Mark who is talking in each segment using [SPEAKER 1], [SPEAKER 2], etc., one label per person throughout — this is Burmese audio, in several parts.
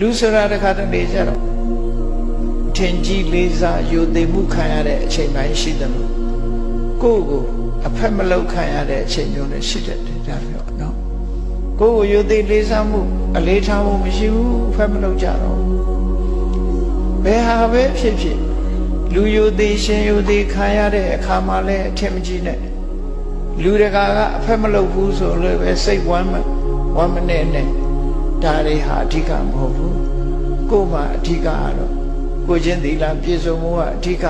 [SPEAKER 1] လူဆိုတာတခါတလေကြတော့ထင်ကြီးလေးစားယူသိမှုခံရတဲ့အချိန်ပိုင်းရှိတယ်လို့ကိုယ့်ကိုအဖက်မလောက်ခံရတဲ့အချိန်မျိုးနဲ့ရှိတယ်ဒါပြောနော်ကိုယ့်ကိုယူသိလေးစားမှုအလေးထားမှုမရှိဘူးအဖက်မလောက်ကြတော့ဘယ်ဟာပဲဖြစ်ဖြစ်လူယူသိရှင်ယူသိခံရတဲ့အခါမှလည်းအထင်မကြီးနဲ့လူတကာကအဖက်မလောက်ဘူးဆိုလို့ပဲစိတ်ဝမ်းမနဲ့ဒါတွေဟာအဓိကမဟုတ်ဘူးကိုယ်မှာအဓိကကတော့ကိုချင်းသီလပြည့်စုံမှုကအဓိက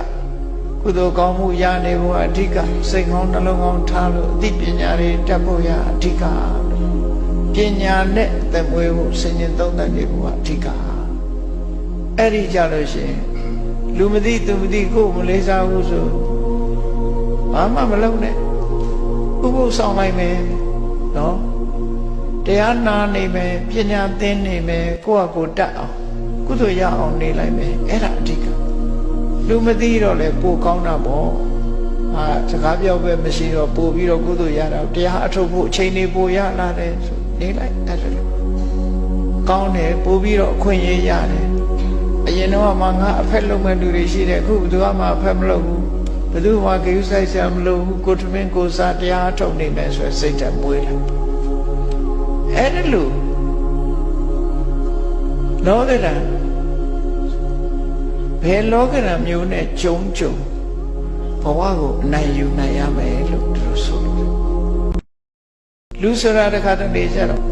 [SPEAKER 1] ကုသိုလ်ကောင်းမှုရနေမှုကအဓိကစိတ်ကောင်းနှလုံးကောင်းထားလို့အသိပညာတွေတတ်ဖို့ရအဓိကပညာနဲ့သက်မွေးဖို့စဉ်းကျင်သုံးသပ်နေဖို့ကအဓိကအဲ့ဒီကြလို့ရှိရင်လူမသိသူမသိကိုယ်မလေးစားဘူးဆိုဘာမှမလုပ်နဲ့ဥပုသ်ဆောင်လိုက်မယ်နော်တရားနာနေမယ်ပညာသင်နေမယ်ကိုယ့်အကိုတတ်အောင်ကုသိုလ်ရအောင်နေလိုက်မယ်အဲ့ဒါအဓိကလူမသိတော့လေပိုကောင်းတာပေါ့စကားပြောပဲမရှိတော့ပို့ပြီးတော့ကုသိုလ်ရတာတရားအထုတ်ဖို့အချိန်လေးပိုရလာတယ်ဆိုနေလိုက်အဲ့ဒါကောင်းတယ်ပို့ပြီးတော့အခွင့်အရေးရတယ်အရင်တော့မှငါအဖက်လုံးမဲ့လူတွေရှိတယ်အခုဘယ်သူမှအဖက်မလုပ်ဘူးဘယ်သူမှဂရုစိုက်စရာမလိုဘူးကိုထမင်းကိုစားတရားအထုတ်နေမယ်ဆိုစိတ်ဓာတ်မွေးလာအဲ့ဒါလို့လောကဓာတ်ဘယ်လောကဓာတ်မျိုးနဲ့ကြုံဘဝကိုအနိုင်ယူနိုင်ရမယ်လို့သူတို့ဆိုလို့လူဆိုတာတခါတလေကြတော့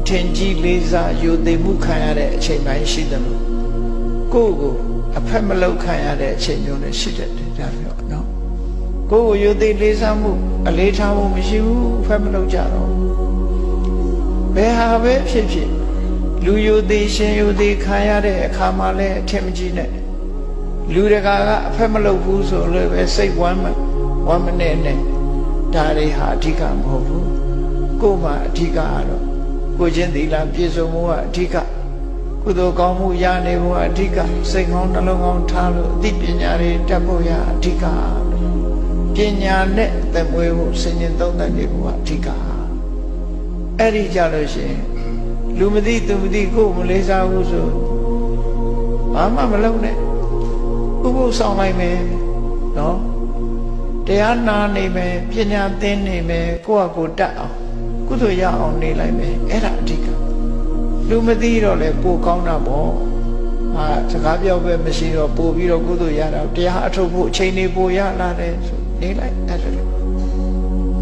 [SPEAKER 1] ထင်ကြီးလေးစားယူသိမှုခံရတဲ့အချိန်ပိုင်းရှိတယ်လို့ကိုယ့်ကိုအဖက်မလောက်ခံရတဲ့အချိန်မျိုးနဲ့ရှိတယ်ဒါပြောနော်ကိုယ့်ကိုယူသိလေးစားမှုအလေးထားမှုမရှိဘူးအဖက်မလောက်ကြတော့ဘယ်ဟာပဲဖြစ်ဖြစ်လူယူသိရှင်ယူသိခံရတဲ့အခါမှလည်းအထင်မကြီးနဲ့လူတကာကအဖက်မလုပ်ဘူးဆိုလို့ပဲစိတ်ဝမ်းမနဲ့ဒါတွေဟာအဓိကမဟုတ်ဘူးကိုယ်မှာအဓိကကတော့ကိုချင်းသီလပြည့်စုံမှုကအဓိကကုသိုလ်ကောင်းမှုရနေမှုကအဓိကစိတ်ကောင်းနှလုံးကောင်းထားလို့အသိပညာတွေတတ်ဖို့ရအဓိကပညာနဲ့သက်မွေးဖို့စဉ်းကျင်သုံးသပ်နေဖို့ကအဓိကအဲ့ဒီကြလို့ရှိရင်လူမသိသူမသိကိုယ်မလေးစားဘူးဆိုဘာမှမလုပ်နဲ့ဥပုသ်ဆောင်လိုက်မယ်နော်တရားနာနေမယ်ပညာသင်နေမယ်ကိုယ့်အကိုတတ်အောင်ကုသိုလ်ရအောင်နေလိုက်မယ်အဲ့ဒါအဓိကလူမသိတော့လေပိုကောင်းတာပေါ့စကားပြောပဲမရှိတော့ပို့ပြီးတော့ကုသိုလ်ရတာတရားအထုတ်ဖို့အချိန်လေးပိုရလာတယ်ဆိုနေလိုက်အဲ့ဒါ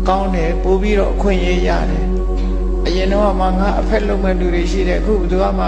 [SPEAKER 1] ကောင်းတယ်ပို့ပြီးတော့အခွင့်အရေးရတယ်အရင်တော့မှငါအဖက်လုံးမဲ့လူတွေရှိတယ်အခုဘယ်သူမှ